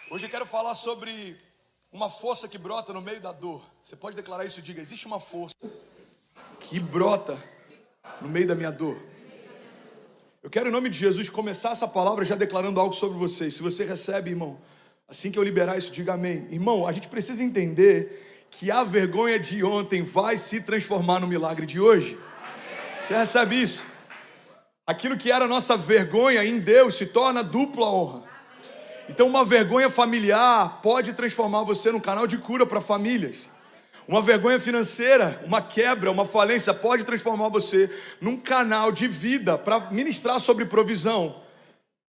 Hoje eu quero falar sobre uma força que brota no meio da dor. Você pode declarar isso? Diga: existe uma força que brota no meio da minha dor. Eu quero, em nome de Jesus, começar essa palavra já declarando algo sobre vocês. Se você recebe, irmão, assim que eu liberar isso, diga amém. Irmão, a gente precisa entender que a vergonha de ontem vai se transformar no milagre de hoje. Você recebe isso? Aquilo que era nossa vergonha em Deus se torna dupla honra. Então uma vergonha familiar pode transformar você num canal de cura para famílias. Uma vergonha financeira, uma quebra, uma falência pode transformar você num canal de vida para ministrar sobre provisão.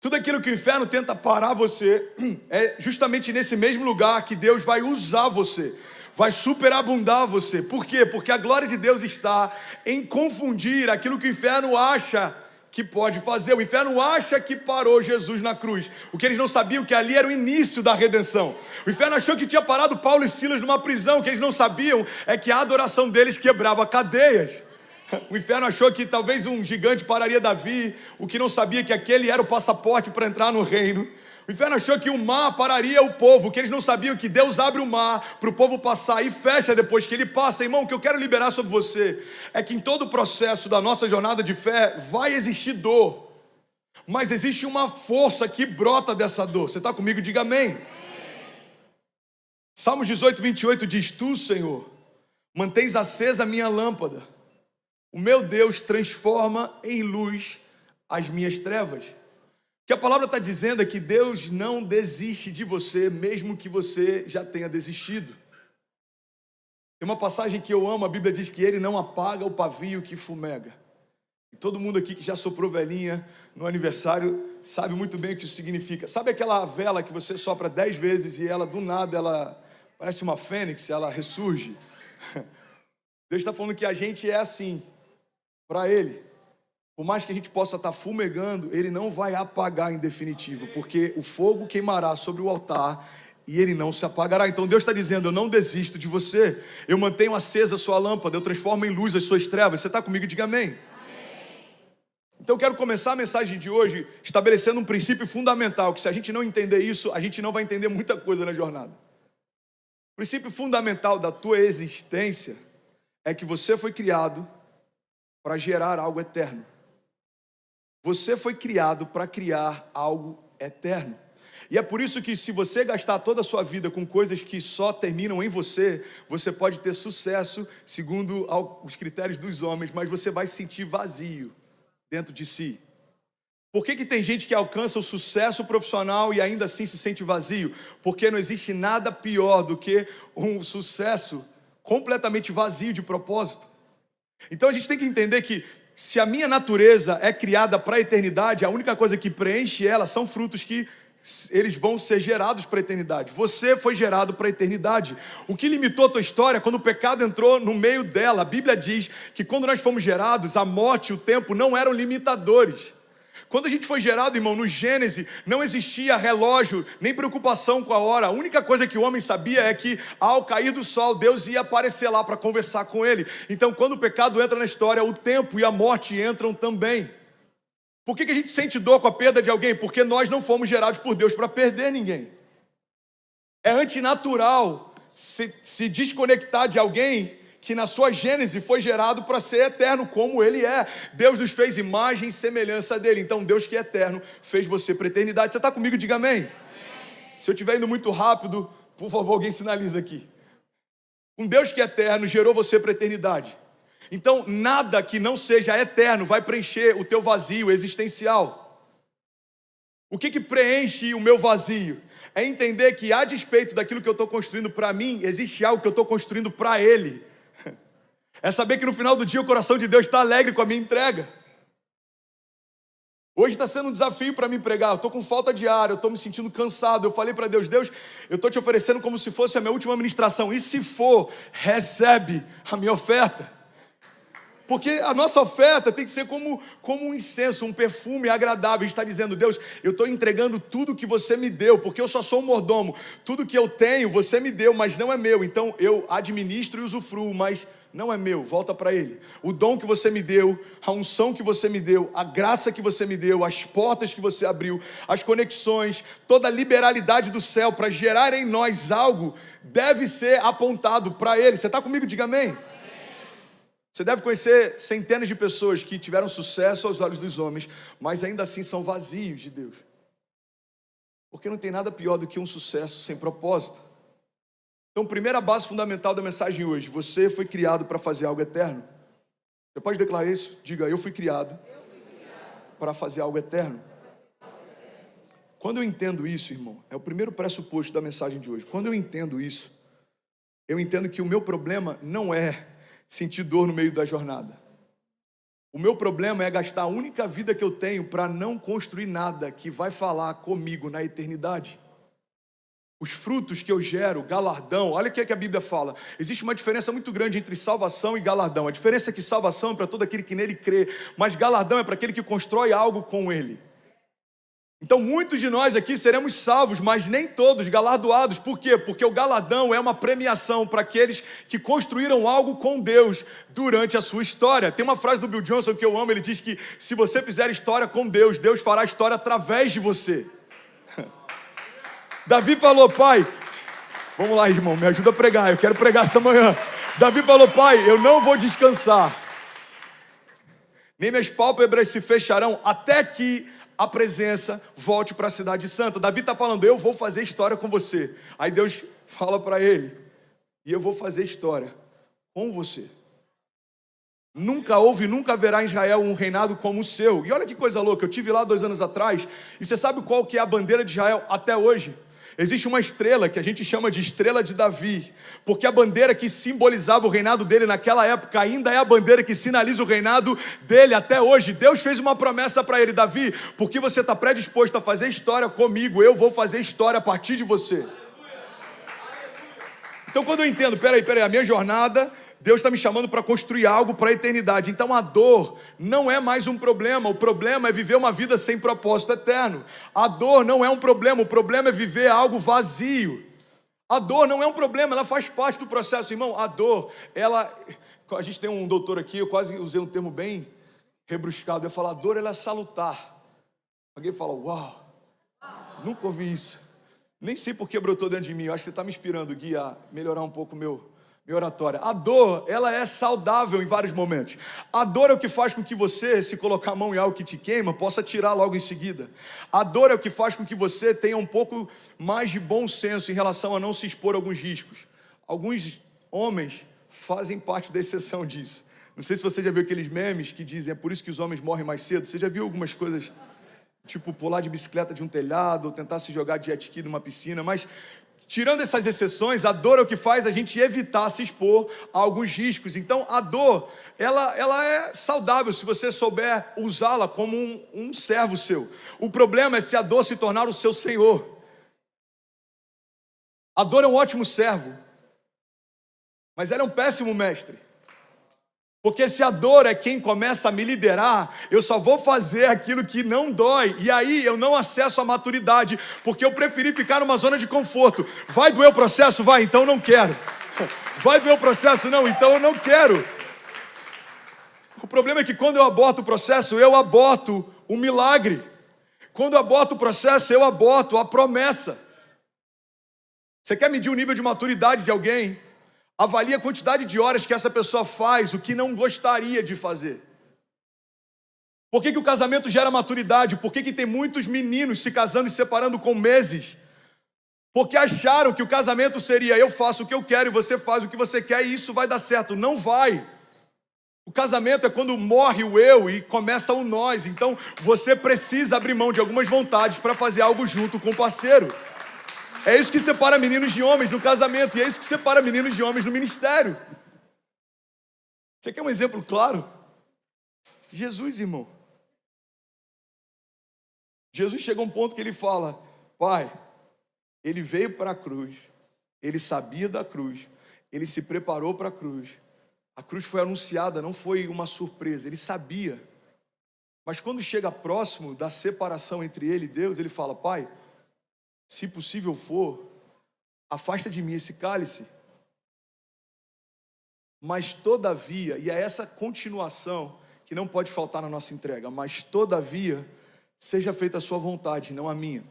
Tudo aquilo que o inferno tenta parar você, é justamente nesse mesmo lugar que Deus vai usar você, vai superabundar você. Por quê? Porque a glória de Deus está em confundir aquilo que o inferno acha que pode fazer. O inferno acha que parou Jesus na cruz. O que eles não sabiam que ali era o início da redenção. O inferno achou que tinha parado Paulo e Silas numa prisão. O que eles não sabiam é que a adoração deles quebrava cadeias. O inferno achou que talvez um gigante pararia Davi. O que não sabia é que aquele era o passaporte para entrar no reino. O inferno achou que o mar pararia o povo, que eles não sabiam que Deus abre o mar para o povo passar e fecha depois que ele passa. Irmão, o que eu quero liberar sobre você é que em todo o processo da nossa jornada de fé vai existir dor, mas existe uma força que brota dessa dor. Você está comigo? Diga amém. Salmos 18, 28 diz: Tu, Senhor, mantens acesa a minha lâmpada. O meu Deus transforma em luz as minhas trevas. O que a palavra está dizendo é que Deus não desiste de você, mesmo que você já tenha desistido. Tem uma passagem que eu amo, a Bíblia diz que Ele não apaga o pavio que fumega. E todo mundo aqui que já soprou velhinha no aniversário sabe muito bem o que isso significa. Sabe aquela vela que você sopra 10 vezes e ela, do nada, ela parece uma fênix, ela ressurge? Deus está falando que a gente é assim, para Ele. Por mais que a gente possa estar fumegando, Ele não vai apagar em definitivo, porque o fogo queimará sobre o altar e ele não se apagará. Então Deus está dizendo: eu não desisto de você, eu mantenho acesa a sua lâmpada, eu transformo em luz as suas trevas. Você está comigo? Diga amém. Então eu quero começar a mensagem de hoje estabelecendo um princípio fundamental, que se a gente não entender isso, a gente não vai entender muita coisa na jornada. O princípio fundamental da tua existência é que você foi criado para gerar algo eterno. Você foi criado para criar algo eterno. E é por isso que, se você gastar toda a sua vida com coisas que só terminam em você, você pode ter sucesso segundo os critérios dos homens, mas você vai se sentir vazio dentro de si. Por que tem gente que alcança o sucesso profissional e ainda assim se sente vazio? Porque não existe nada pior do que um sucesso completamente vazio de propósito. Então a gente tem que entender que, se a minha natureza é criada para a eternidade, a única coisa que preenche ela são frutos que eles vão ser gerados para a eternidade. Você foi gerado para a eternidade. O que limitou a tua história quando o pecado entrou no meio dela? A Bíblia diz que quando nós fomos gerados, a morte e o tempo não eram limitadores. Quando a gente foi gerado, irmão, no Gênesis, não existia relógio, nem preocupação com a hora. A única coisa que o homem sabia é que, ao cair do sol, Deus ia aparecer lá para conversar com ele. Então, quando o pecado entra na história, o tempo e a morte entram também. Por que a gente sente dor com a perda de alguém? Porque nós não fomos gerados por Deus para perder ninguém. É antinatural se desconectar de alguém que na sua gênese foi gerado para ser eterno como Ele é. Deus nos fez imagem e semelhança dEle. Então Deus, que é eterno, fez você para a eternidade. Você está comigo? Diga amém. Amém. Se eu estiver indo muito rápido, por favor, alguém sinaliza aqui. Um Deus que é eterno gerou você para a eternidade. Então nada que não seja eterno vai preencher o teu vazio existencial. O que preenche o meu vazio? É entender que, a despeito daquilo que eu estou construindo para mim, existe algo que eu estou construindo para Ele. É saber que no final do dia o coração de Deus está alegre com a minha entrega. Hoje está sendo um desafio para mim pregar. Eu estou com falta de ar, eu estou me sentindo cansado. Eu falei para Deus: Deus, eu estou te oferecendo como se fosse a minha última ministração. E se for, recebe a minha oferta. Porque a nossa oferta tem que ser como um incenso, um perfume agradável. A gente está dizendo: Deus, eu estou entregando tudo que você me deu, porque eu só sou um mordomo. Tudo que eu tenho, você me deu, mas não é meu. Então eu administro e usufruo, mas não é meu, volta para Ele. O dom que você me deu, a unção que você me deu, a graça que você me deu, as portas que você abriu, as conexões, toda a liberalidade do céu para gerar em nós algo, deve ser apontado para Ele. Você está comigo? Diga amém. Você deve conhecer centenas de pessoas que tiveram sucesso aos olhos dos homens, mas ainda assim são vazios de Deus. Porque não tem nada pior do que um sucesso sem propósito. Então, primeira base fundamental da mensagem hoje: você foi criado para fazer algo eterno. Você pode declarar isso? Diga: eu fui criado para fazer algo eterno. Quando eu entendo isso, irmão, é o primeiro pressuposto da mensagem de hoje. Quando eu entendo isso, eu entendo que o meu problema não é sentir dor no meio da jornada. O meu problema é gastar a única vida que eu tenho para não construir nada que vai falar comigo na eternidade. Os frutos que eu gero, galardão, olha o que a Bíblia fala. Existe uma diferença muito grande entre salvação e galardão. A diferença é que salvação é para todo aquele que nele crê, mas galardão é para aquele que constrói algo com ele. Então muitos de nós aqui seremos salvos, mas nem todos galardoados. Por quê? Porque o galardão é uma premiação para aqueles que construíram algo com Deus durante a sua história. Tem uma frase do Bill Johnson que eu amo, ele diz que se você fizer história com Deus, Deus fará história através de você. Davi falou: pai, vamos lá, irmão, me ajuda a pregar, eu quero pregar essa manhã. Davi falou: pai, eu não vou descansar, nem minhas pálpebras se fecharão até que a presença volte para a cidade santa. Davi está falando: eu vou fazer história com você. Aí Deus fala para ele: e eu vou fazer história com você. Nunca houve, nunca haverá em Israel um reinado como o seu. E olha que coisa louca, eu estive lá 2 anos atrás, e você sabe qual que é a bandeira de Israel até hoje? Existe uma estrela que a gente chama de estrela de Davi, porque a bandeira que simbolizava o reinado dele naquela época ainda é a bandeira que sinaliza o reinado dele até hoje. Deus fez uma promessa para ele: Davi, porque você está predisposto a fazer história comigo, eu vou fazer história a partir de você. Então quando eu entendo, peraí, a minha jornada, Deus está me chamando para construir algo para a eternidade. Então a dor não é mais um problema. O problema é viver uma vida sem propósito eterno. A dor não é um problema. O problema é viver algo vazio. A dor não é um problema, ela faz parte do processo. Irmão, a dor, a gente tem um doutor aqui, eu quase usei um termo bem rebruscado. Eu falo: a dor, ela é salutar. Alguém fala: uau, nunca ouvi isso. Nem sei por que brotou dentro de mim. Eu acho que você está me inspirando, Gui, a melhorar um pouco minha oratória. A dor, ela é saudável em vários momentos. A dor é o que faz com que você, se colocar a mão em algo que te queima, possa tirar logo em seguida. A dor é o que faz com que você tenha um pouco mais de bom senso em relação a não se expor a alguns riscos. Alguns homens fazem parte da exceção disso. Não sei se você já viu aqueles memes que dizem: é por isso que os homens morrem mais cedo. Você já viu algumas coisas, tipo pular de bicicleta de um telhado, ou tentar se jogar de jet ski numa piscina, mas tirando essas exceções, a dor é o que faz a gente evitar se expor a alguns riscos. Então a dor, ela é saudável se você souber usá-la como um servo seu. O problema é se a dor se tornar o seu senhor. A dor é um ótimo servo, mas ela é um péssimo mestre. Porque se a dor é quem começa a me liderar, eu só vou fazer aquilo que não dói. E aí eu não acesso a maturidade, porque eu preferi ficar numa zona de conforto. Vai doer o processo? Vai, então eu não quero. Vai doer o processo? Não, então eu não quero. O problema é que quando eu aborto o processo, eu aborto o milagre. Quando eu aborto o processo, eu aborto a promessa. Você quer medir o nível de maturidade de alguém? Avalie a quantidade de horas que essa pessoa faz o que não gostaria de fazer. Por que o casamento gera maturidade? Por que tem muitos meninos se casando e se separando com meses? Porque acharam que o casamento seria: eu faço o que eu quero e você faz o que você quer e isso vai dar certo. Não vai. O casamento é quando morre o eu e começa o nós. Então você precisa abrir mão de algumas vontades para fazer algo junto com o parceiro. É isso que separa meninos de homens no casamento, e é isso que separa meninos de homens no ministério. Você quer um exemplo claro? Jesus, irmão. Jesus chega a um ponto que ele fala: Pai, ele veio para a cruz, ele sabia da cruz, ele se preparou para a cruz. A cruz foi anunciada, não foi uma surpresa, ele sabia. Mas quando chega próximo da separação entre ele e Deus, ele fala: Pai, se possível for, afasta de mim esse cálice. Mas todavia, e é essa continuação que não pode faltar na nossa entrega, mas todavia, seja feita a sua vontade, não a minha.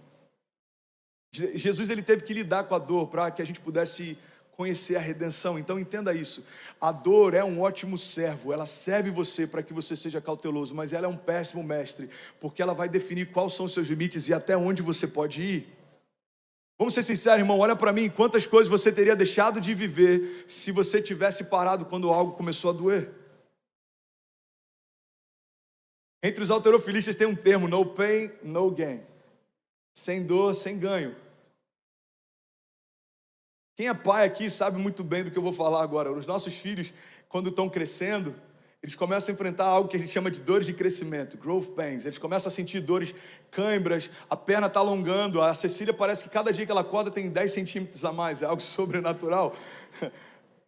Jesus ele teve que lidar com a dor para que a gente pudesse conhecer a redenção. Então entenda isso, a dor é um ótimo servo, ela serve você para que você seja cauteloso, mas ela é um péssimo mestre, porque ela vai definir quais são os seus limites e até onde você pode ir. Vamos ser sinceros, irmão, olha para mim, quantas coisas você teria deixado de viver se você tivesse parado quando algo começou a doer. Entre os halterofilistas tem um termo, no pain, no gain. Sem dor, sem ganho. Quem é pai aqui sabe muito bem do que eu vou falar agora. Os nossos filhos, quando estão crescendo, eles começam a enfrentar algo que a gente chama de dores de crescimento, growth pains. Eles começam a sentir dores, cãibras, a perna está alongando. A Cecília parece que cada dia que ela acorda tem 10 centímetros a mais, é algo sobrenatural.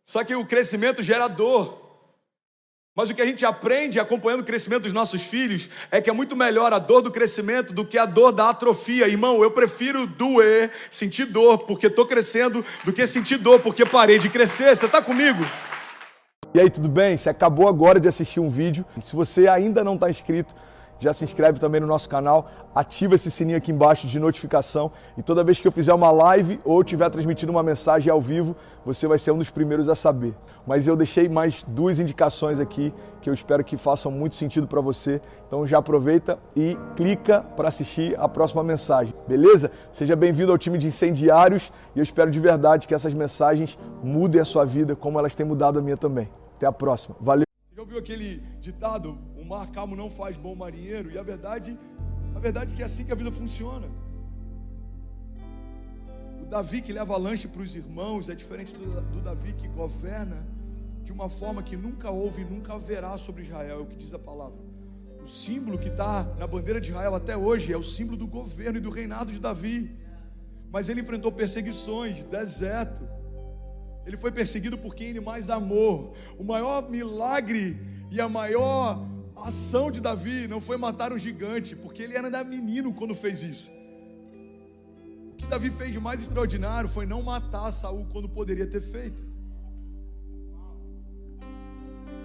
Só que o crescimento gera dor. Mas o que a gente aprende acompanhando o crescimento dos nossos filhos é que é muito melhor a dor do crescimento do que a dor da atrofia. Irmão, eu prefiro doer, sentir dor porque estou crescendo, do que sentir dor porque parei de crescer. Você está comigo? E aí, tudo bem? Você acabou agora de assistir um vídeo. E se você ainda não está inscrito, já se inscreve também no nosso canal, ativa esse sininho aqui embaixo de notificação e toda vez que eu fizer uma live ou estiver transmitindo uma mensagem ao vivo, você vai ser um dos primeiros a saber. Mas eu deixei mais 2 indicações aqui que eu espero que façam muito sentido para você. Então já aproveita e clica para assistir a próxima mensagem, beleza? Seja bem-vindo ao time de incendiários e eu espero de verdade que essas mensagens mudem a sua vida como elas têm mudado a minha também. Até a próxima. Valeu! Já ouviu aquele ditado, o mar calmo não faz bom marinheiro? E a verdade é que é assim que a vida funciona. O Davi que leva lanche para os irmãos é diferente do Davi que governa de uma forma que nunca houve e nunca haverá sobre Israel, é o que diz a palavra. O símbolo que está na bandeira de Israel até hoje é o símbolo do governo e do reinado de Davi. Mas ele enfrentou perseguições, deserto. Ele foi perseguido por quem ele mais amou. O maior milagre e a maior ação de Davi não foi matar um gigante, porque ele era ainda menino quando fez isso. O que Davi fez de mais extraordinário foi não matar Saul quando poderia ter feito.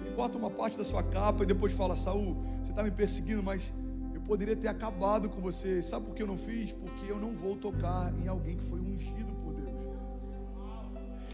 Ele corta uma parte da sua capa e depois fala: Saul, você está me perseguindo, mas eu poderia ter acabado com você. Sabe por que eu não fiz? Porque eu não vou tocar em alguém que foi ungido por Deus.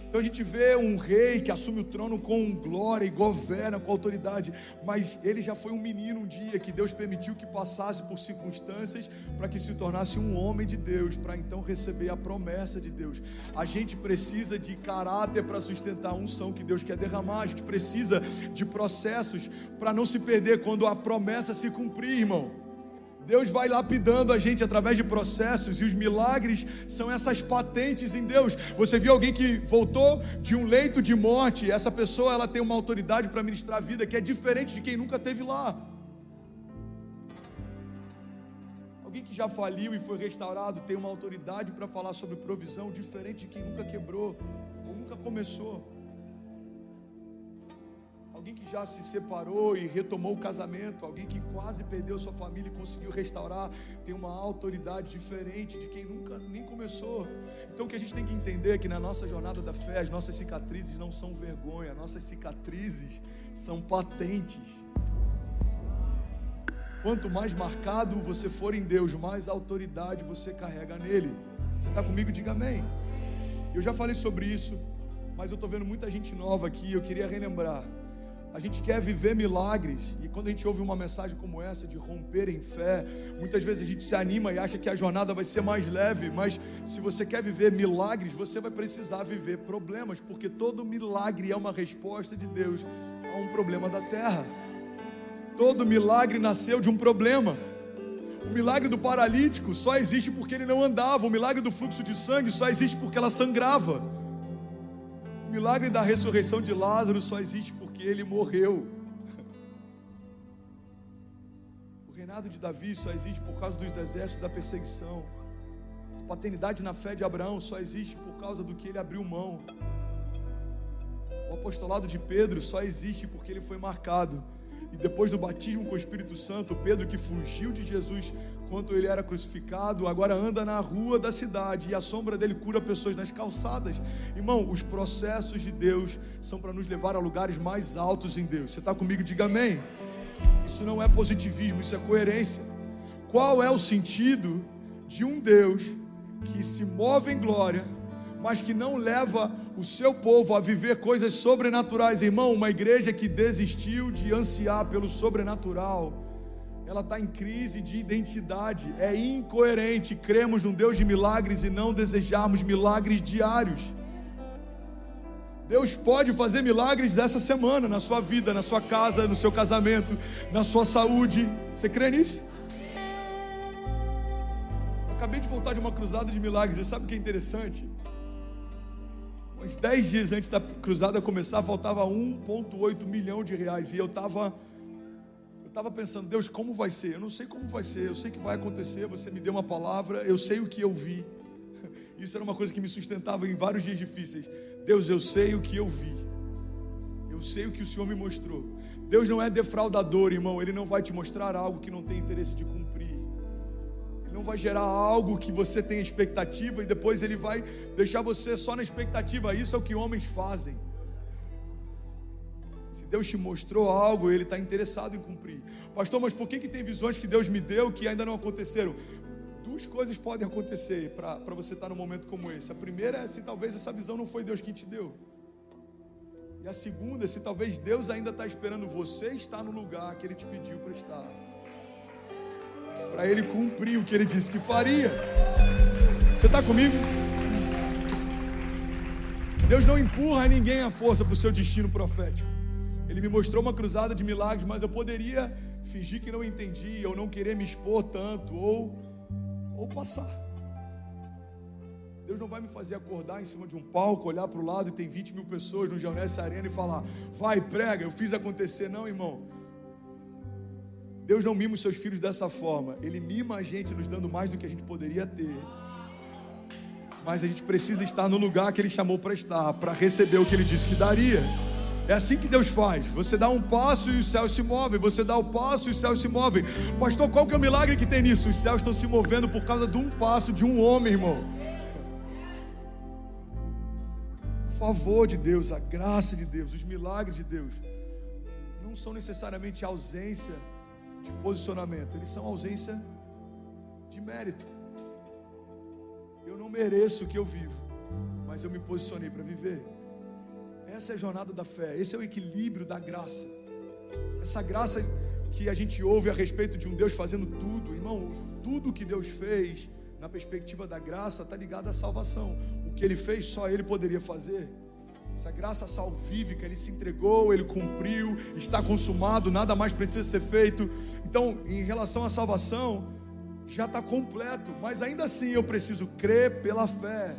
Então a gente vê um rei que assume o trono com glória e governa com autoridade, mas ele já foi um menino um dia que Deus permitiu que passasse por circunstâncias para que se tornasse um homem de Deus, para então receber a promessa de Deus. A gente precisa de caráter para sustentar a unção que Deus quer derramar. A gente precisa de processos para não se perder quando a promessa se cumprir, irmão. Deus vai lapidando a gente através de processos, e os milagres são essas patentes em Deus. Você viu alguém que voltou de um leito de morte, essa pessoa ela tem uma autoridade para ministrar a vida que é diferente de quem nunca esteve lá. Alguém que já faliu e foi restaurado tem uma autoridade para falar sobre provisão diferente de quem nunca quebrou ou nunca começou. Alguém que já se separou e retomou o casamento, alguém que quase perdeu sua família e conseguiu restaurar, tem uma autoridade diferente de quem nunca nem começou. Então o que a gente tem que entender é que na nossa jornada da fé, as nossas cicatrizes não são vergonha, nossas cicatrizes são patentes. Quanto mais marcado você for em Deus, mais autoridade você carrega nele. Você está comigo? Diga amém. Eu já falei sobre isso, mas eu estou vendo muita gente nova aqui, eu queria relembrar. A gente quer viver milagres, e quando a gente ouve uma mensagem como essa de romper em fé, muitas vezes a gente se anima e acha que a jornada vai ser mais leve, mas se você quer viver milagres, você vai precisar viver problemas, porque todo milagre é uma resposta de Deus a um problema da terra. Todo milagre nasceu de um problema. O milagre do paralítico só existe porque ele não andava. O milagre do fluxo de sangue só existe porque ela sangrava. O milagre da ressurreição de Lázaro só existe porque ele morreu. O reinado de Davi só existe por causa dos exércitos da perseguição. A paternidade na fé de Abraão só existe por causa do que ele abriu mão. O apostolado de Pedro só existe porque ele foi marcado. E depois do batismo com o Espírito Santo, Pedro, que fugiu de Jesus enquanto ele era crucificado, agora anda na rua da cidade e a sombra dele cura pessoas nas calçadas. Irmão, os processos de Deus são para nos levar a lugares mais altos em Deus. Você está comigo? Diga amém. Isso não é positivismo, isso é coerência. Qual é o sentido de um Deus que se move em glória, mas que não leva o seu povo a viver coisas sobrenaturais? Irmão, uma igreja que desistiu de ansiar pelo sobrenatural, ela está em crise de identidade, é incoerente. Cremos num Deus de milagres e não desejarmos milagres diários. Deus pode fazer milagres essa semana, na sua vida, na sua casa, no seu casamento, na sua saúde. Você crê nisso? Eu acabei de voltar de uma cruzada de milagres, e sabe o que é interessante? Uns 10 dias antes da cruzada começar, faltava 1,8 milhão de reais, e eu estava pensando, Deus, como vai ser? Eu não sei como vai ser, eu sei que vai acontecer, você me deu uma palavra, eu sei o que eu vi. Isso era uma coisa que me sustentava em vários dias difíceis. Deus, eu sei o que eu vi, eu sei o que o Senhor me mostrou. Deus não é defraudador, irmão. Ele não vai te mostrar algo que não tem interesse de cumprir. Ele não vai gerar algo que você tem expectativa e depois Ele vai deixar você só na expectativa. Isso é o que homens fazem. Se Deus te mostrou algo, Ele está interessado em cumprir. Pastor, mas por que tem visões que Deus me deu que ainda não aconteceram? Duas coisas podem acontecer para você estar num momento como esse. A primeira é se talvez essa visão não foi Deus que te deu. E a segunda é se talvez Deus ainda está esperando você estar no lugar que Ele te pediu para estar, para Ele cumprir o que Ele disse que faria. Você está comigo? Deus não empurra ninguém à força para o seu destino profético. Ele me mostrou uma cruzada de milagres, mas eu poderia fingir que não entendia, ou não querer me expor tanto, ou passar. Deus não vai me fazer acordar em cima de um palco, olhar para o lado e tem 20 mil pessoas no Geonesse Arena e falar, vai, prega, eu fiz acontecer. Não, irmão. Deus não mima os seus filhos dessa forma. Ele mima a gente nos dando mais do que a gente poderia ter. Mas a gente precisa estar no lugar que Ele chamou para estar, para receber o que Ele disse que daria. É assim que Deus faz. Você dá um passo e os céus se movem. Você dá o passo e os céus se movem. Pastor, qual que é o milagre que tem nisso? Os céus estão se movendo por causa de um passo de um homem, irmão. O favor de Deus, a graça de Deus, os milagres de Deus não são necessariamente ausência de posicionamento. Eles são ausência de mérito. Eu não mereço o que eu vivo, mas eu me posicionei para viver. Essa é a jornada da fé, esse é o equilíbrio da graça. Essa graça que a gente ouve a respeito de um Deus fazendo tudo, irmão, tudo que Deus fez, na perspectiva da graça, está ligado à salvação. O que Ele fez, só Ele poderia fazer. Essa graça salvífica, Ele se entregou, Ele cumpriu, está consumado, nada mais precisa ser feito. Então, em relação à salvação, já está completo, mas ainda assim eu preciso crer pela fé.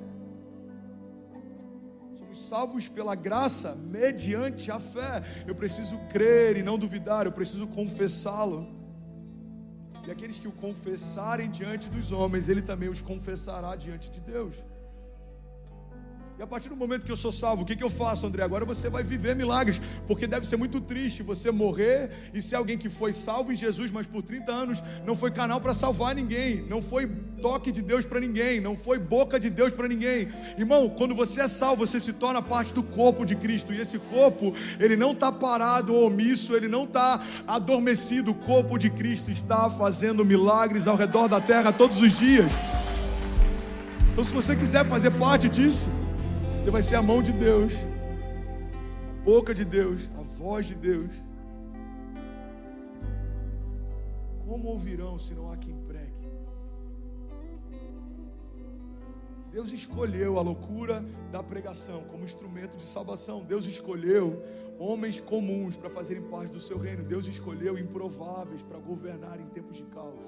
Salvos pela graça, mediante a fé. Eu preciso crer e não duvidar, eu preciso confessá-lo. E aqueles que o confessarem diante dos homens, Ele também os confessará diante de Deus. E a partir do momento que eu sou salvo, o que eu faço, André? Agora você vai viver milagres, porque deve ser muito triste você morrer e ser alguém que foi salvo em Jesus, mas por 30 anos não foi canal para salvar ninguém, não foi toque de Deus para ninguém, não foi boca de Deus para ninguém. Irmão, quando você é salvo, você se torna parte do corpo de Cristo, e esse corpo, ele não está parado ou omisso, ele não está adormecido. O corpo de Cristo está fazendo milagres ao redor da terra todos os dias. Então, se você quiser fazer parte disso, você vai ser a mão de Deus, a boca de Deus, a voz de Deus. Como ouvirão se não há quem pregue? Deus escolheu a loucura da pregação como instrumento de salvação. Deus escolheu homens comuns para fazerem parte do seu reino. Deus escolheu improváveis para governar em tempos de caos.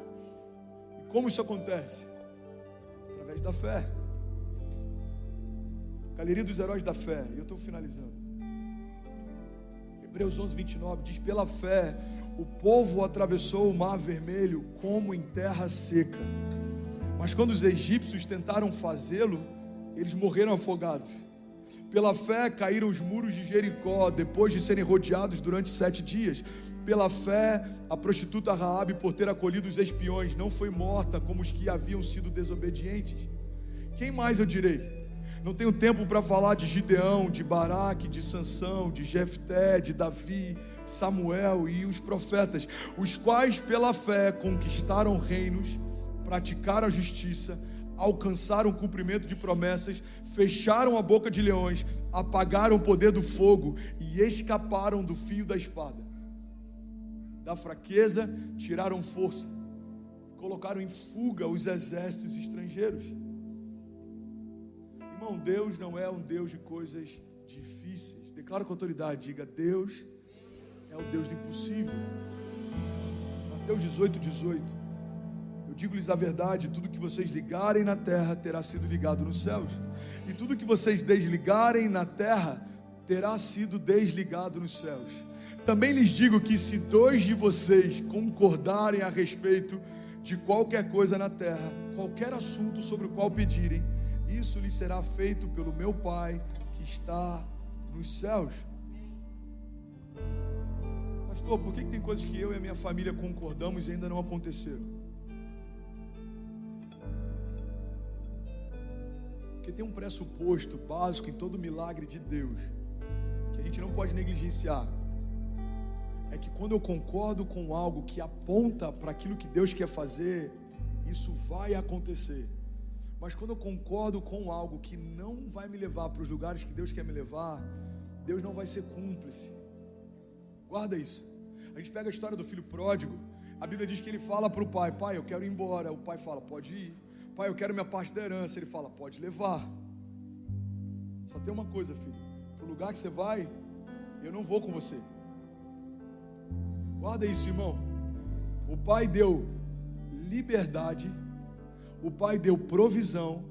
E como isso acontece? Através da fé. Galeria dos heróis da fé, e eu estou finalizando. Hebreus 11, 29 diz: pela fé o povo atravessou o mar vermelho como em terra seca, mas quando os egípcios tentaram fazê-lo, eles morreram afogados. Pela fé caíram os muros de Jericó, depois de serem rodeados durante 7 dias. Pela fé, a prostituta Raabe, por ter acolhido os espiões, não foi morta como os que haviam sido desobedientes. Quem mais eu direi? Não tenho tempo para falar de Gideão, de Baraque, de Sansão, de Jefté, de Davi, Samuel e os profetas, os quais pela fé conquistaram reinos, praticaram a justiça, alcançaram o cumprimento de promessas, fecharam a boca de leões, apagaram o poder do fogo e escaparam do fio da espada. Da fraqueza tiraram força, colocaram em fuga os exércitos estrangeiros. Irmão, Deus não é um Deus de coisas difíceis. Declaro com autoridade, diga: Deus é o Deus do impossível. Mateus 18:18. Eu digo-lhes a verdade: tudo que vocês ligarem na terra terá sido ligado nos céus, e tudo que vocês desligarem na terra terá sido desligado nos céus. Também lhes digo que se 2 de vocês concordarem a respeito de qualquer coisa na terra, qualquer assunto sobre o qual pedirem, isso lhes será feito pelo meu Pai que está nos céus. Pastor, por que tem coisas que eu e a minha família concordamos e ainda não aconteceram? Porque tem um pressuposto básico em todo milagre de Deus, que a gente não pode negligenciar. É que quando eu concordo com algo que aponta para aquilo que Deus quer fazer, isso vai acontecer. Mas quando eu concordo com algo que não vai me levar para os lugares que Deus quer me levar, Deus não vai ser cúmplice. Guarda isso. A gente pega a história do filho pródigo. A Bíblia diz que ele fala para o pai: pai, eu quero ir embora. O pai fala: pode ir. Pai, eu quero minha parte da herança. Ele fala: pode levar. Só tem uma coisa, filho: para o lugar que você vai, eu não vou com você. Guarda isso, irmão. O pai deu liberdade, o pai deu provisão,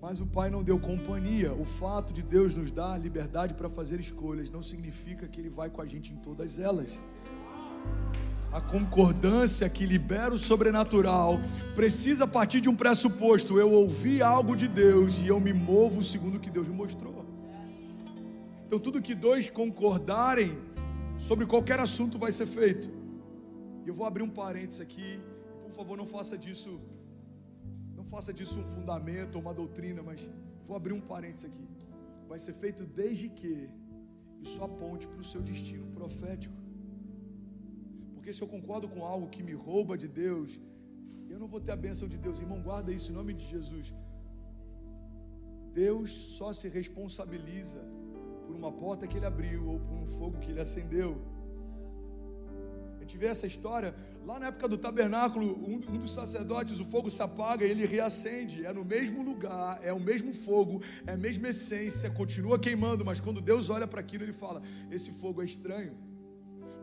mas o pai não deu companhia. O fato de Deus nos dar liberdade para fazer escolhas não significa que Ele vai com a gente em todas elas. A concordância que libera o sobrenatural precisa partir de um pressuposto: eu ouvi algo de Deus e eu me movo segundo o que Deus me mostrou. Então tudo que 2 concordarem sobre qualquer assunto vai ser feito. E eu vou abrir um parênteses aqui. Por favor, não faça disso um fundamento ou uma doutrina, mas vou abrir um parênteses aqui. Vai ser feito desde que isso aponte para o seu destino profético. Porque se eu concordo com algo que me rouba de Deus, eu não vou ter a bênção de Deus. Irmão, guarda isso em nome de Jesus. Deus só se responsabiliza por uma porta que Ele abriu ou por um fogo que Ele acendeu. A gente vê essa história lá na época do tabernáculo. Um dos sacerdotes, o fogo se apaga e ele reacende. É no mesmo lugar, é o mesmo fogo, é a mesma essência, continua queimando. Mas quando Deus olha para aquilo, Ele fala: esse fogo é estranho.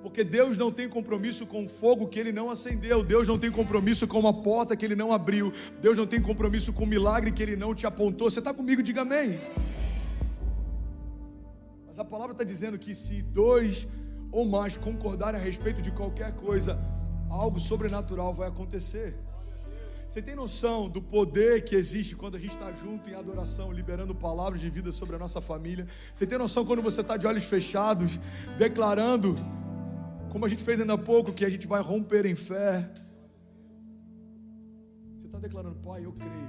Porque Deus não tem compromisso com o fogo que Ele não acendeu. Deus não tem compromisso com uma porta que Ele não abriu. Deus não tem compromisso com um milagre que Ele não te apontou. Você está comigo? Diga amém. Mas a palavra está dizendo que se 2 ou mais concordarem a respeito de qualquer coisa, algo sobrenatural vai acontecer. Você tem noção do poder que existe quando a gente está junto em adoração, liberando palavras de vida sobre a nossa família? Você tem noção quando você está de olhos fechados, declarando, como a gente fez ainda há pouco, que a gente vai romper em fé? Você está declarando: pai, eu creio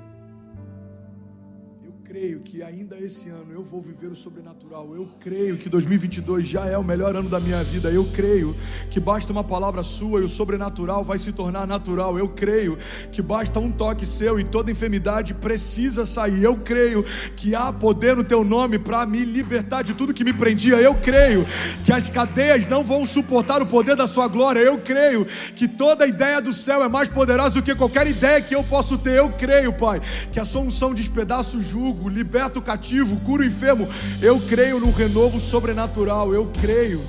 que ainda esse ano eu vou viver o sobrenatural. Eu creio que 2022 já é o melhor ano da minha vida. Eu creio que basta uma palavra sua e o sobrenatural vai se tornar natural. Eu creio que basta um toque seu e toda enfermidade precisa sair. Eu creio que há poder no teu nome para me libertar de tudo que me prendia. Eu creio que as cadeias não vão suportar o poder da sua glória. Eu creio que toda ideia do céu é mais poderosa do que qualquer ideia que eu posso ter. Eu creio, Pai, que a sua unção despedaça o jugo, liberta o cativo, cura o enfermo. Eu creio no renovo sobrenatural. Eu creio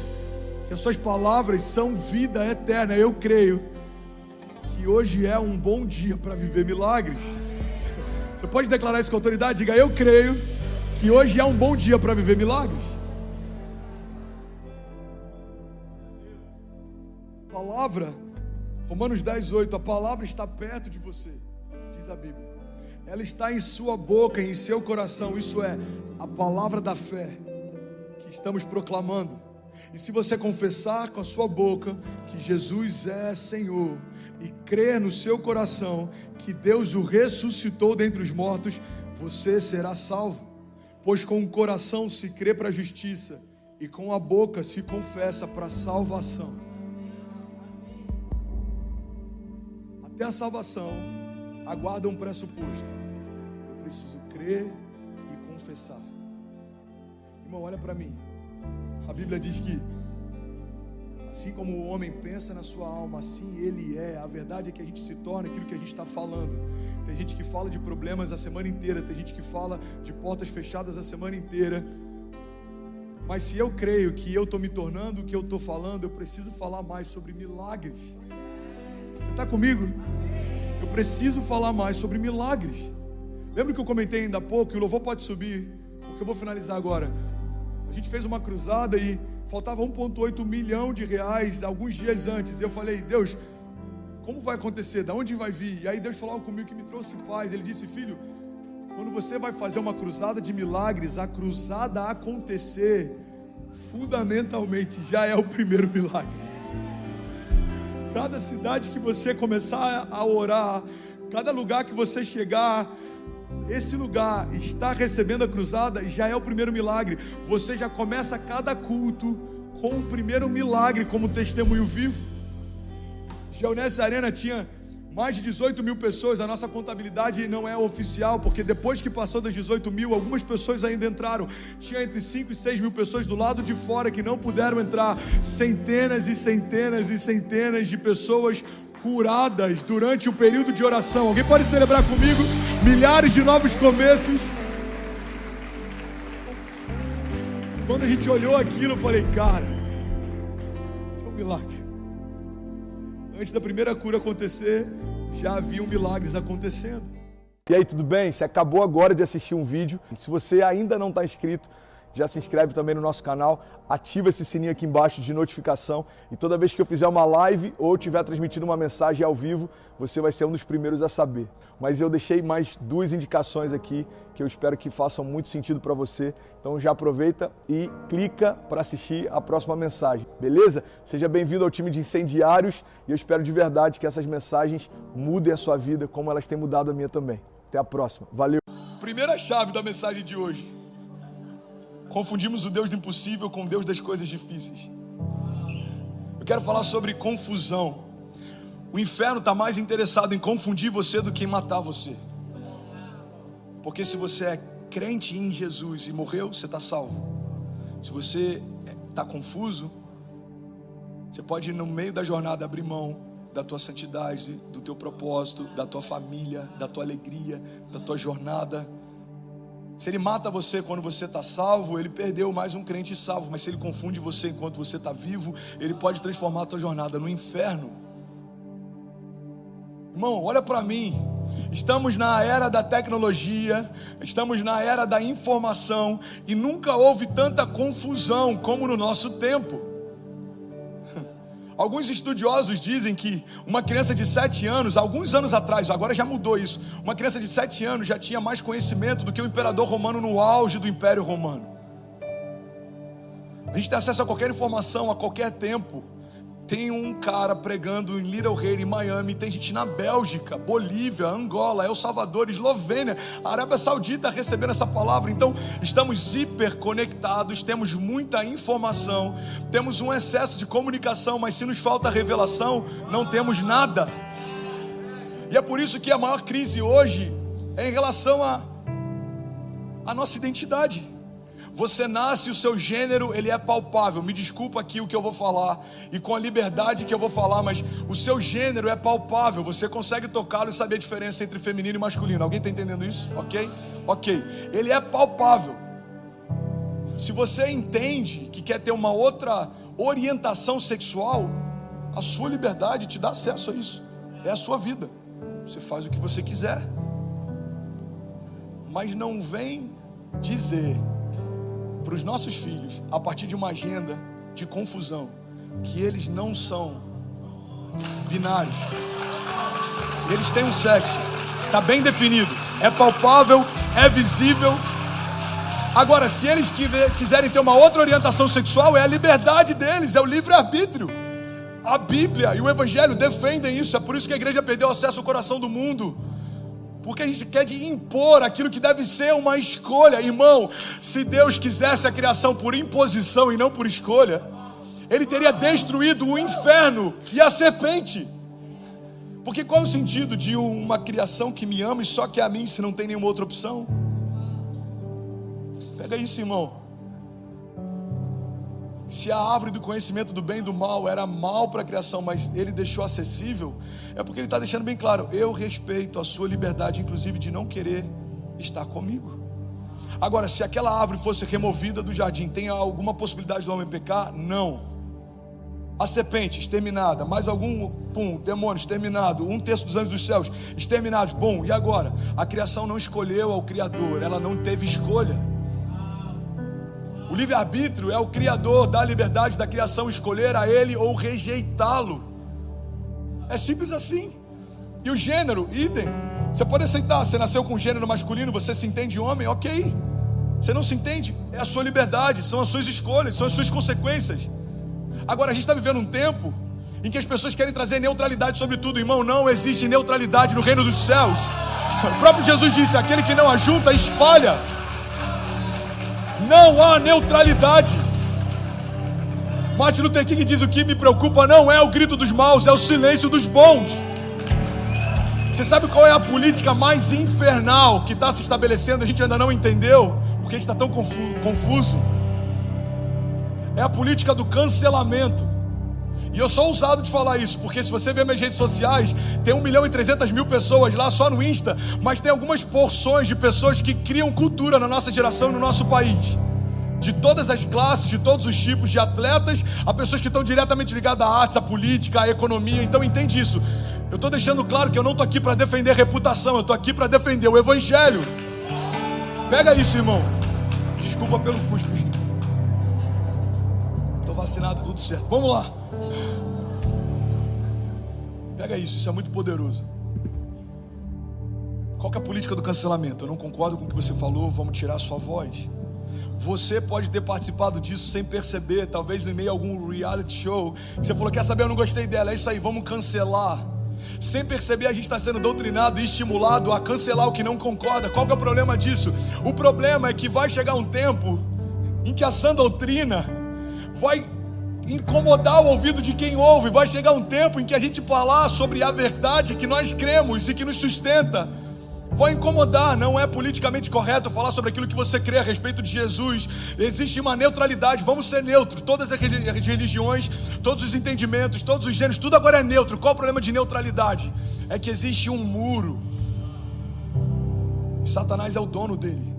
que as suas palavras são vida eterna. Eu creio que hoje é um bom dia para viver milagres. Você pode declarar isso com autoridade? Diga: eu creio que hoje é um bom dia para viver milagres. Palavra, Romanos 10:8, a palavra está perto de você, diz a Bíblia. Ela está em sua boca, em seu coração, isso é, a palavra da fé que estamos proclamando. E se você confessar com a sua boca que Jesus é Senhor e crer no seu coração que Deus o ressuscitou dentre os mortos, você será salvo. Pois com o coração se crê para a justiça e com a boca se confessa para a salvação. Até a salvação aguarda um pressuposto. Eu preciso crer e confessar. Irmão, olha para mim. A Bíblia diz que assim como o homem pensa na sua alma, assim ele é. A verdade é que a gente se torna aquilo que a gente está falando. Tem gente que fala de problemas a semana inteira, tem gente que fala de portas fechadas a semana inteira. Mas se eu creio que eu estou me tornando o que eu estou falando, eu preciso falar mais sobre milagres. Você está comigo? Eu preciso falar mais sobre milagres. Lembra que eu comentei ainda há pouco, e o louvor pode subir, porque eu vou finalizar agora. A gente fez uma cruzada e faltava 1,8 milhão de reais alguns dias antes. E eu falei, Deus, como vai acontecer? Da onde vai vir? E aí Deus falou comigo que me trouxe paz. Ele disse, filho, quando você vai fazer uma cruzada de milagres, a cruzada acontecer, fundamentalmente, já é o primeiro milagre. Cada cidade que você começar a orar, cada lugar que você chegar, esse lugar está recebendo a cruzada, já é o primeiro milagre. Você já começa cada culto com o primeiro milagre como testemunho vivo. Geonesse Arena tinha mais de 18 mil pessoas. A nossa contabilidade não é oficial, porque depois que passou das 18 mil, algumas pessoas ainda entraram. Tinha entre 5 e 6 mil pessoas do lado de fora que não puderam entrar. Centenas e centenas e centenas de pessoas curadas durante o período de oração. Alguém pode celebrar comigo? Milhares de novos começos. Quando a gente olhou aquilo, eu falei, cara, isso é um milagre. Antes da primeira cura acontecer, já haviam milagres acontecendo. E aí, tudo bem? Você acabou agora de assistir um vídeo. Se você ainda não está inscrito, já se inscreve também no nosso canal, ativa esse sininho aqui embaixo de notificação e toda vez que eu fizer uma live ou estiver transmitindo uma mensagem ao vivo, você vai ser um dos primeiros a saber. Mas eu deixei mais 2 indicações aqui que eu espero que façam muito sentido para você. Então já aproveita e clica para assistir a próxima mensagem, beleza? Seja bem-vindo ao time de incendiários e eu espero de verdade que essas mensagens mudem a sua vida como elas têm mudado a minha também. Até a próxima. Valeu! Primeira chave da mensagem de hoje. Confundimos o Deus do impossível com o Deus das coisas difíceis. Eu quero falar sobre confusão. O inferno está mais interessado em confundir você do que em matar você. Porque se você é crente em Jesus e morreu, você está salvo. Se você está confuso, você pode no meio da jornada abrir mão da tua santidade, do teu propósito, da tua família, da tua alegria, da tua jornada. Se ele mata você quando você está salvo, ele perdeu mais um crente salvo. Mas se ele confunde você enquanto você está vivo, ele pode transformar a tua jornada no inferno. Irmão, olha para mim. Estamos na era da tecnologia, estamos na era da informação e nunca houve tanta confusão como no nosso tempo. Alguns estudiosos dizem que uma criança de 7 anos, alguns anos atrás, agora já mudou isso, uma criança de 7 anos já tinha mais conhecimento do que o imperador romano no auge do Império Romano. A gente tem acesso a qualquer informação, a qualquer tempo. Tem um cara pregando em Little Haiti, em Miami, tem gente na Bélgica, Bolívia, Angola, El Salvador, Eslovênia, Arábia Saudita recebendo essa palavra. Então estamos hiperconectados, temos muita informação, temos um excesso de comunicação, mas se nos falta revelação, não temos nada. E é por isso que a maior crise hoje é em relação à nossa identidade. Você nasce, o seu gênero, ele é palpável. Me desculpa aqui o que eu vou falar e com a liberdade que eu vou falar, mas o seu gênero é palpável. Você consegue tocá-lo e saber a diferença entre feminino e masculino. Alguém está entendendo isso? Ok? Ok. Ele é palpável. Se você entende que quer ter uma outra orientação sexual, a sua liberdade te dá acesso a isso. É a sua vida. Você faz o que você quiser. Mas não vem dizer para os nossos filhos, a partir de uma agenda de confusão, que eles não são binários. Eles têm um sexo, está bem definido, é palpável, é visível. Agora, se eles quiserem ter uma outra orientação sexual, é a liberdade deles, é o livre-arbítrio. A Bíblia e o Evangelho defendem isso. É por isso que a igreja perdeu acesso ao coração do mundo, porque a gente quer de impor aquilo que deve ser uma escolha. Irmão, se Deus quisesse a criação por imposição e não por escolha, Ele teria destruído o inferno e a serpente. Porque qual é o sentido de uma criação que me ama e só quer a mim se não tem nenhuma outra opção? Pega isso, irmão. Se a árvore do conhecimento do bem e do mal era mal para a criação, mas Ele deixou acessível, é porque Ele está deixando bem claro: eu respeito a sua liberdade, inclusive de não querer estar comigo. Agora, se aquela árvore fosse removida do jardim, tem alguma possibilidade do homem pecar? Não. A serpente exterminada, mais algum, demônio exterminado, 1/3 dos anjos dos céus exterminados, e agora? A criação não escolheu ao Criador, ela não teve escolha. O livre-arbítrio é o Criador da liberdade da criação escolher a Ele ou rejeitá-lo. É simples assim. E o gênero, idem. Você pode aceitar, você nasceu com gênero masculino, você se entende homem, ok. Você não se entende, é a sua liberdade, são as suas escolhas, são as suas consequências. Agora, a gente está vivendo um tempo em que as pessoas querem trazer neutralidade sobre tudo. Irmão, não existe neutralidade no reino dos céus. O próprio Jesus disse: aquele que não ajunta, espalha. Não há neutralidade. Martin Luther King diz: o que me preocupa não é o grito dos maus, é o silêncio dos bons. Você sabe qual é a política mais infernal que está se estabelecendo? A gente ainda não entendeu, porque a gente está tão confuso. É a política do cancelamento. E eu sou ousado de falar isso, porque se você ver minhas redes sociais, tem 1.300.000 pessoas lá só no Insta, mas tem algumas porções de pessoas que criam cultura na nossa geração e no nosso país. De todas as classes, de todos os tipos, de atletas a pessoas que estão diretamente ligadas à arte, à política, à economia. Então entende isso. Eu estou deixando claro que eu não estou aqui para defender reputação, eu estou aqui para defender o Evangelho. Pega isso, irmão. Desculpa pelo cuspe. Estou vacinado, tudo certo. Vamos lá. Pega isso é muito poderoso. Qual que é a política do cancelamento? Eu não concordo com o que você falou, vamos tirar a sua voz. Você pode ter participado disso sem perceber, talvez no meio a algum reality show. Você falou: quer saber, eu não gostei dela, é isso aí, vamos cancelar. Sem perceber, a gente está sendo doutrinado e estimulado a cancelar o que não concorda. Qual que é o problema disso? O problema é que vai chegar um tempo em que a sã doutrina vai incomodar o ouvido de quem ouve. Vai chegar um tempo em que a gente falar sobre a verdade que nós cremos e que nos sustenta vai incomodar. Não é politicamente correto falar sobre aquilo que você crê a respeito de Jesus. Existe uma neutralidade, vamos ser neutros. Todas as religiões, todos os entendimentos, todos os gêneros, tudo agora é neutro. Qual o problema de neutralidade? É que existe um muro e Satanás é o dono dele.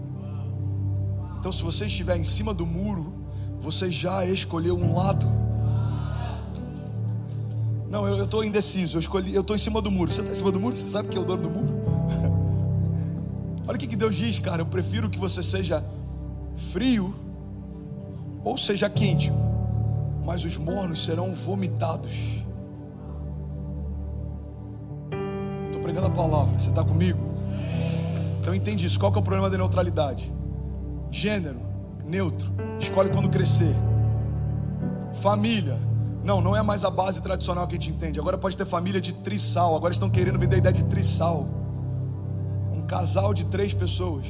Então, se você estiver em cima do muro, você já escolheu um lado. Não, eu estou indeciso, eu estou em cima do muro. Você está em cima do muro? Você sabe que é o dono do muro? Olha o que Deus diz, cara: eu prefiro que você seja frio ou seja quente, mas os mornos serão vomitados. Estou pregando a palavra, você está comigo? Então entende isso. Qual que é o problema da neutralidade? Gênero, neutro, escolhe quando crescer. Família, não é mais a base tradicional que a gente entende. Agora pode ter família de trissal. Agora estão querendo vender a ideia de trissal, um casal de 3 pessoas.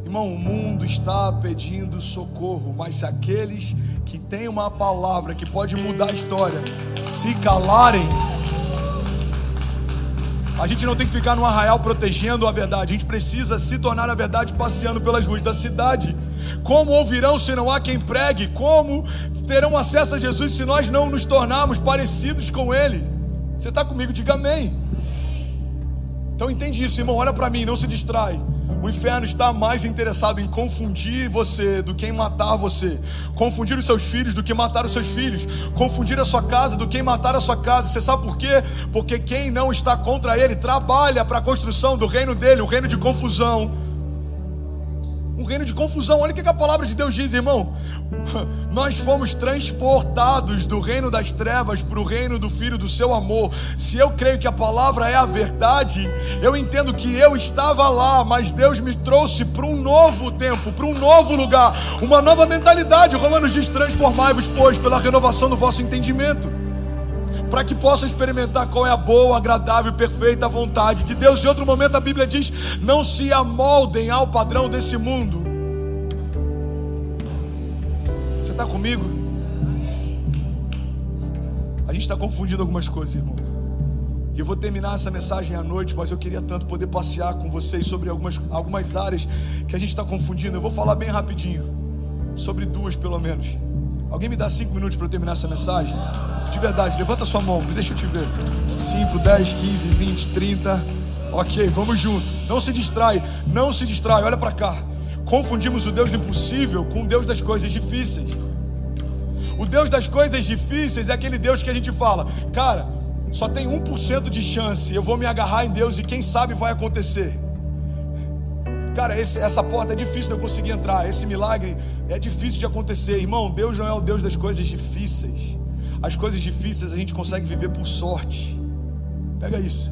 Irmão, o mundo está pedindo socorro, mas se aqueles que têm uma palavra que pode mudar a história se calarem, a gente não tem que ficar no arraial protegendo a verdade. A gente precisa se tornar a verdade passeando pelas ruas da cidade. Como ouvirão se não há quem pregue? Como terão acesso a Jesus se nós não nos tornarmos parecidos com Ele? Você está comigo? Diga amém. Então entende isso, irmão. Olha para mim, não se distrai. O inferno está mais interessado em confundir você do que em matar você. Confundir os seus filhos do que matar os seus filhos. Confundir a sua casa do que em matar a sua casa. Você sabe por quê? Porque quem não está contra ele trabalha para a construção do reino dele, um reino de confusão, Um reino de confusão. Olha o que a palavra de Deus diz, irmão. Nós fomos transportados do reino das trevas para o reino do Filho do seu amor. Se eu creio que a palavra é a verdade, eu entendo que eu estava lá, mas Deus me trouxe para um novo tempo, para um novo lugar, uma nova mentalidade. Romanos diz: transformai-vos, pois, pela renovação do vosso entendimento, para que possam experimentar qual é a boa, agradável e perfeita vontade de Deus. Em outro momento a Bíblia diz: não se amoldem ao padrão desse mundo. Você está comigo? A gente está confundindo algumas coisas, irmão. E eu vou terminar essa mensagem à noite, mas eu queria tanto poder passear com vocês sobre algumas áreas que a gente está confundindo. Eu vou falar bem rapidinho, sobre duas pelo menos. Alguém me dá 5 minutos para eu terminar essa mensagem? De verdade, levanta sua mão, deixa eu te ver. 5, 10, 15, 20, 30. Ok, vamos junto. Não se distrai, não se distrai, olha para cá. Confundimos o Deus do impossível com o Deus das coisas difíceis. O Deus das coisas difíceis é aquele Deus que a gente fala: cara, só tem 1% de chance, eu vou me agarrar em Deus e quem sabe vai acontecer. Cara, essa porta é difícil de eu conseguir entrar, esse milagre é difícil de acontecer. Irmão, Deus não é o Deus das coisas difíceis. As coisas difíceis a gente consegue viver por sorte. Pega isso.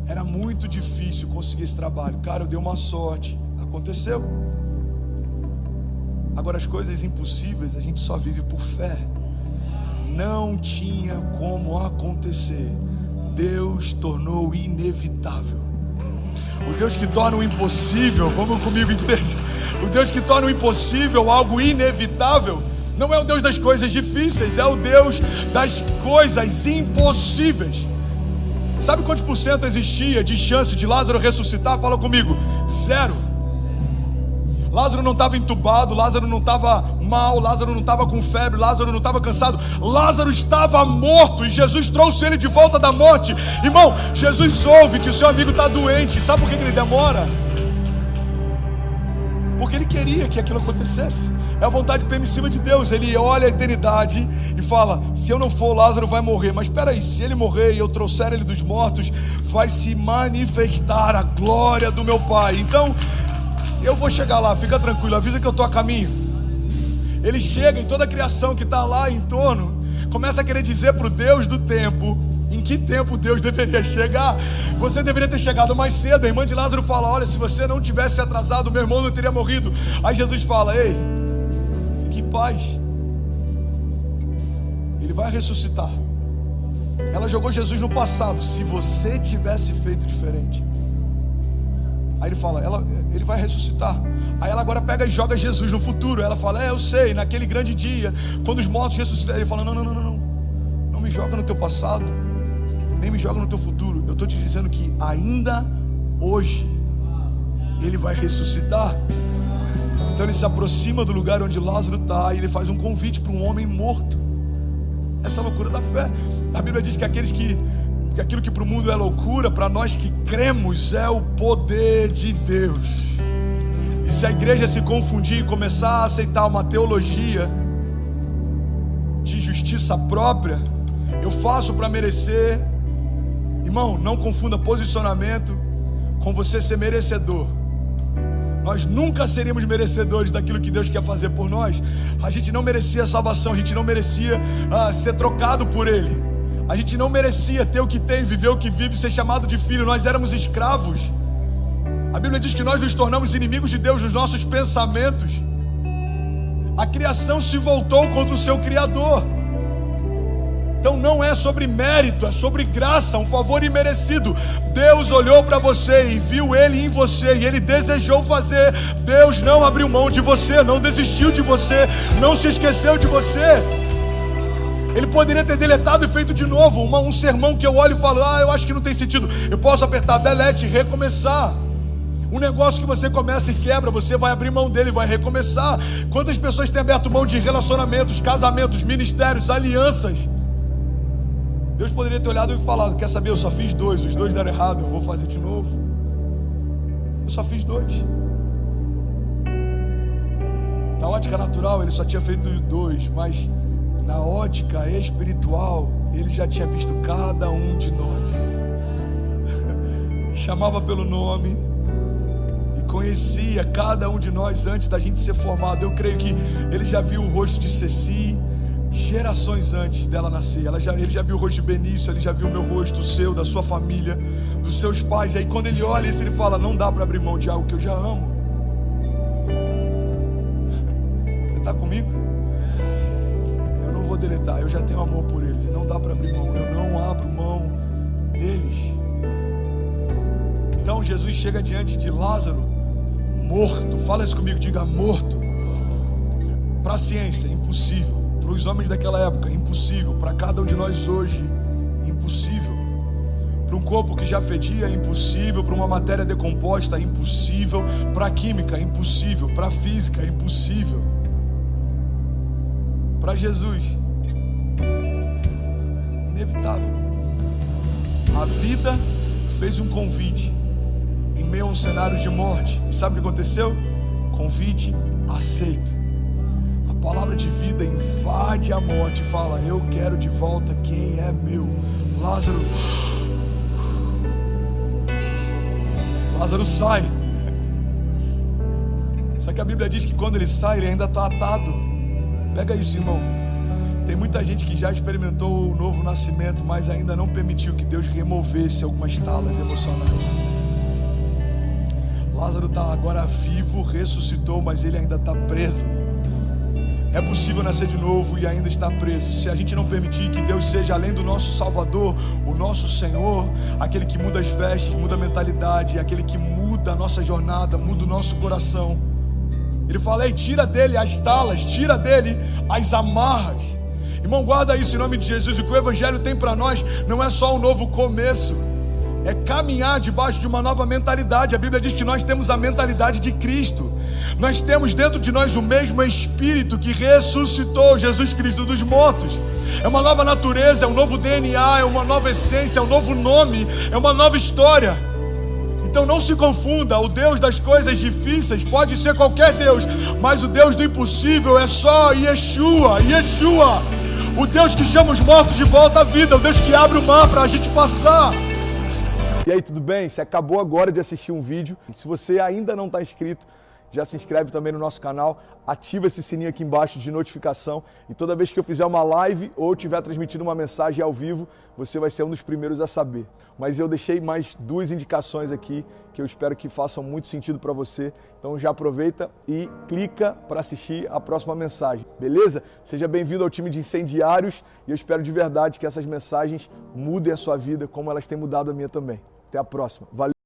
Era muito difícil conseguir esse trabalho. Cara, eu dei uma sorte, aconteceu. Agora, as coisas impossíveis a gente só vive por fé. Não tinha como acontecer. Deus tornou inevitável. O Deus que torna o impossível, vamos comigo, igreja. O Deus que torna o impossível algo inevitável não é o Deus das coisas difíceis, é o Deus das coisas impossíveis. Sabe quantos por cento existia de chance de Lázaro ressuscitar? Fala comigo: 0. Lázaro não estava entubado, Lázaro não estava mal, Lázaro não estava com febre, Lázaro não estava cansado, Lázaro estava morto e Jesus trouxe ele de volta da morte. Irmão, Jesus ouve que o seu amigo está doente. Sabe por que ele demora? Porque ele queria que aquilo acontecesse. É a vontade permissiva de Deus. Ele olha a eternidade e fala: se eu não for, Lázaro vai morrer. Mas espera aí, se ele morrer e eu trouxer ele dos mortos, vai se manifestar a glória do meu Pai. Então eu vou chegar lá, fica tranquilo, avisa que eu estou a caminho. Ele chega e toda a criação que está lá em torno começa a querer dizer para o Deus do tempo em que tempo Deus deveria chegar. Você deveria ter chegado mais cedo. A irmã de Lázaro fala: olha, se você não tivesse atrasado, meu irmão não teria morrido. Aí Jesus fala: ei, fique em paz, ele vai ressuscitar. Ela jogou Jesus no passado: se você tivesse feito diferente. Aí ele fala: ele vai ressuscitar. Aí ela agora pega e joga Jesus no futuro. Ela fala: eu sei, naquele grande dia, quando os mortos ressuscitarem. Ele fala: não me joga no teu passado, nem me joga no teu futuro. Eu estou te dizendo que ainda hoje ele vai ressuscitar. Então ele se aproxima do lugar onde Lázaro está e ele faz um convite para um homem morto. Essa é a loucura da fé. A Bíblia diz que aquilo que para o mundo é loucura, para nós que cremos é o poder de Deus. E se a igreja se confundir e começar a aceitar uma teologia de justiça própria, eu faço para merecer. Irmão, não confunda posicionamento com você ser merecedor. Nós nunca seríamos merecedores daquilo que Deus quer fazer por nós. A gente não merecia a salvação, a gente não merecia ser trocado por Ele. A gente não merecia ter o que tem, viver o que vive, ser chamado de filho. Nós éramos escravos. A Bíblia diz que nós nos tornamos inimigos de Deus nos nossos pensamentos. A criação se voltou contra o seu Criador. Então não é sobre mérito, é sobre graça, um favor imerecido. Deus olhou para você e viu Ele em você, e Ele desejou fazer. Deus não abriu mão de você, não desistiu de você, não se esqueceu de você. Ele poderia ter deletado e feito de novo um sermão que eu olho e falo: eu acho que não tem sentido. Eu posso apertar delete e recomeçar. Um negócio que você começa e quebra, você vai abrir mão dele e vai recomeçar. Quantas pessoas têm aberto mão de relacionamentos, casamentos, ministérios, alianças? Deus poderia ter olhado e falado: quer saber, eu só fiz 2, os 2 deram errado, eu vou fazer de novo. Eu só fiz 2. Na ótica natural ele só tinha feito 2, mas na ótica espiritual ele já tinha visto cada um de nós. Chamava pelo nome e conhecia cada um de nós antes da gente ser formado. Eu creio que Ele já viu o rosto de Ceci gerações antes dela nascer. Ele já viu o rosto de Benício, Ele já viu o meu rosto, o seu, da sua família, dos seus pais. E aí quando Ele olha isso, Ele fala: não dá para abrir mão de algo que eu já amo. Você está comigo? Eu não vou deletar, eu já tenho amor por eles e não dá para abrir mão. Eu não abro mão deles. Então Jesus chega diante de Lázaro, morto. Fala isso comigo, diga: morto. Para a ciência, impossível. Para os homens daquela época, impossível. Para cada um de nós hoje, impossível. Para um corpo que já fedia, impossível. Para uma matéria decomposta, impossível. Para a química, impossível. Para a física, impossível. Para Jesus, inevitável. A vida fez um convite em meio a um cenário de morte. E sabe o que aconteceu? Convite aceito. A palavra de vida invade a morte e fala: eu quero de volta quem é meu. Lázaro sai. Só que a Bíblia diz que quando ele sai, ele ainda está atado. Pega isso, irmão. Tem muita gente que já experimentou o novo nascimento, mas ainda não permitiu que Deus removesse algumas talas emocionais. Lázaro está agora vivo, ressuscitou, mas ele ainda está preso. É possível nascer de novo e ainda estar preso. Se a gente não permitir que Deus seja, além do nosso Salvador, o nosso Senhor, aquele que muda as vestes, muda a mentalidade, aquele que muda a nossa jornada, muda o nosso coração. Ele fala: ei, tira dele as talas, tira dele as amarras. Irmão, guarda isso em nome de Jesus. O que o Evangelho tem para nós não é só um novo começo, é caminhar debaixo de uma nova mentalidade. A Bíblia diz que nós temos a mentalidade de Cristo. Nós temos dentro de nós o mesmo Espírito que ressuscitou Jesus Cristo dos mortos. É uma nova natureza, é um novo DNA, é uma nova essência, é um novo nome, é uma nova história. Então não se confunda, o Deus das coisas difíceis pode ser qualquer Deus, mas o Deus do impossível é só Yeshua. O Deus que chama os mortos de volta à vida, o Deus que abre o mar para a gente passar. E aí, tudo bem? Você acabou agora de assistir um vídeo. Se você ainda não está inscrito, já se inscreve também no nosso canal, ativa esse sininho aqui embaixo de notificação e toda vez que eu fizer uma live ou estiver transmitindo uma mensagem ao vivo, você vai ser um dos primeiros a saber. Mas eu deixei mais 2 indicações aqui que eu espero que façam muito sentido para você. Então já aproveita e clica para assistir a próxima mensagem, beleza? Seja bem-vindo ao time de incendiários e eu espero de verdade que essas mensagens mudem a sua vida como elas têm mudado a minha também. Até a próxima. Valeu!